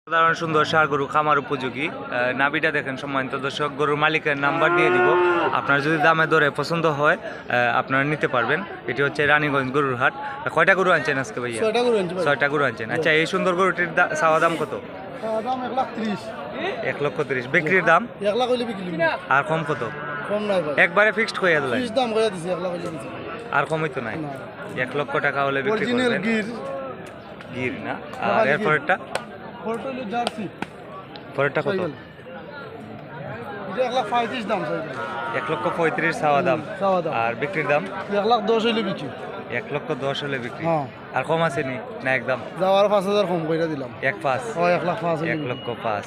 সাধারণ সুন্দর ষাঁড় গরু খামার উপযোগী নাভিটা দেখেন। সম্মানিত দর্শক, গরুর মালিকের নাম্বার দিয়ে দিব, আপনার যদি দামে দরে পছন্দ হয় আপনারা নিতে পারবেন। এটি হচ্ছে রানীগঞ্জ গরুর হাট। কয়টা গরু আনছেন আজকে ভাইয়া? 6টা গরু আনছেন। আচ্ছা, এই সুন্দর গরুটির চাওয়া দাম কত? 1,30,000। বিক্রির দাম আর কম কত? একবারে ফিক্সড হয়ে দিলেন? আর কমই তো নাই। 1 লক্ষ টাকা হলে বিক্রি করবেন। গির না? আর এরপরেরটা পরেরটা কত? 1,35,000 চাওয়া দাম। আর বিক্রির দাম 1,10,000 হইলে বিক্রি। 1,10,000 হলে বিক্রি। আর কম আছে নি না? একদম যাওয়ার 5,000 কম করে দিলাম। 1,5,000। 1,05,000। 1,05,000।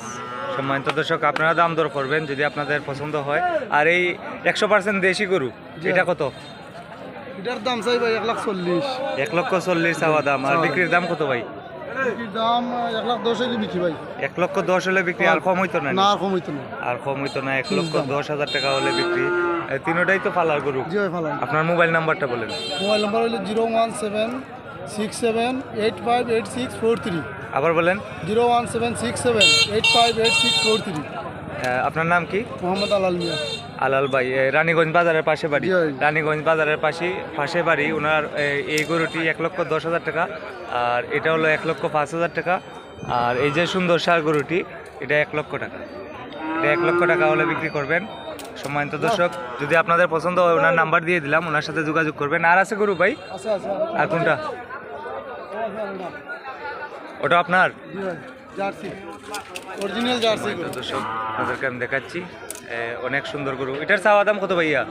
সম্মানিত দর্শক, আপনারা দাম দর করবেন যদি আপনাদের পছন্দ হয়। আর এই 100% দেশি গরু, এটা কত? এটার দাম চাই ভাই 1,40,000। 1,40,000 চাওয়া দাম। আর বিক্রির দাম কত ভাই? দাম 1,10,000 হইলে বিক্রি ভাই। 1,10,000 হলে বিক্রি। আর কম হইতো না? না, আর কম হইতো না। আর কম হইতো না। 1,10,000 টাকা হলে বিক্রি। তিনোটাই তো ফালার গরু। জি ভাই, ফালান। আপনার মোবাইল নাম্বারটা বলেন। মোবাইল নাম্বার হইলো 01767858643। আবার বলেন। 01767858643। আপনার নাম কি? মোহাম্মদ আলাল মিয়া। আলাল ভাই, রানীগঞ্জ বাজারের পাশে বাড়ি। জি ভাই। রানীগঞ্জ বাজারের পাশে বাড়ি ওনার। এই গরুটি 1,10,000 টাকা, আর এটা হলো 1,05,000 টাকা। আর এই যে সুন্দর ষাঁড় গরুটি, এটা 1 লক্ষ টাকা। এটা 1 লক্ষ টাকা হলে বিক্রি করবেন। সম্মানিত দর্শক, যদি আপনাদের পছন্দ হয় ওনার নাম্বার দিয়ে দিলাম, ওনার সাথে যোগাযোগ করবেন। আর আছে গরু ভাই? আচ্ছা আচ্ছা। আর কোনটা? ওটা আপনার? জি ভাই, জার্সি, অরিজিনাল জার্সি গরু। দর্শক, আপনাদেরকে আমি দেখাচ্ছি অনেক সুন্দর গরু। এটার চাওয়া দাম কত ভাইয়া?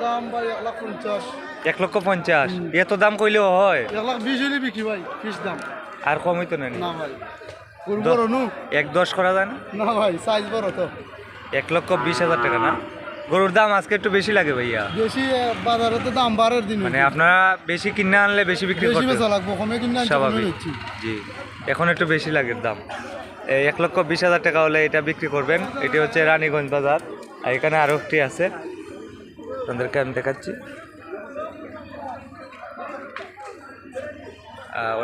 দাম ভাই 1,50,000। 1,50,000? এত দাম কইলেও হয়? 1,20,000 হইলে বিক্রি ভাই, ফিক্স দাম। আর কম হইতো না? না ভাই, গরু বড় নু। 1,10 করা যায় না? না ভাই, সাইজ বড় তো। 1,20,000 টাকা না? গরুর দাম আজকে একটু বেশি লাগে ভাইয়া। বেশি বাজারে তো দাম বাড়ার দিন, মানে আপনারা বেশি কিনে আনলে বেশি বিক্রি বেশি করতে বেচা লাগবে, কমে কিনে আনতে স্বাভাবিক। হচ্ছে। জি, এখন একটু বেশি লাগে দাম। 1,20,000 টাকা হলে এটা বিক্রি করবেন। এটি হচ্ছে রানীগঞ্জ বাজার। আর এখানে আরো একটি আছে, আপনাদেরকে আমি দেখাচ্ছি।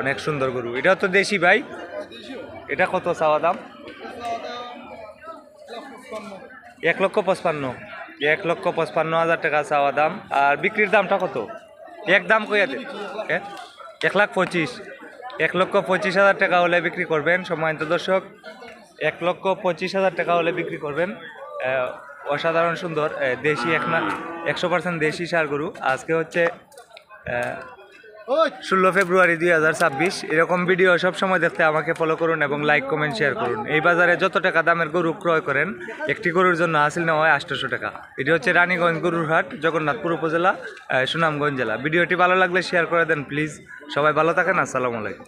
অনেক সুন্দর গরু। এটাও তো দেশি ভাই। এটা কত চাওয়া দাম? 1,55,000। 1,55,000 টাকা চাওয়া দাম। আর বিক্রির দামটা কত? একদম কইয়া দেন। 1,25,000। 1,25,000 টাকা হলে বিক্রি করবেন। সম্মানিত দর্শক, 1,25,000 টাকা হলে বিক্রি করবেন। অসাধারণ সুন্দর দেশি 100% দেশি ষাঁড় গরু। আজকে হচ্ছে 16 ফেব্রুয়ারি 2026। এরকম ভিডিও সবসময় দেখতে আমাকে ফলো করুন এবং লাইক কমেন্ট শেয়ার করুন। এই বাজারে যত টাকা দামের গরু ক্রয় করেন, একটি গরুর জন্য হাসিল নেওয়া হয় 800 টাকা। এটি হচ্ছে রানীগঞ্জ গরুর হাট, জগন্নাথপুর উপজেলা, সুনামগঞ্জ জেলা। ভিডিওটি ভালো লাগলে শেয়ার করে দেন প্লিজ। সবাই ভালো থাকেন। আসসালামু আলাইকুম।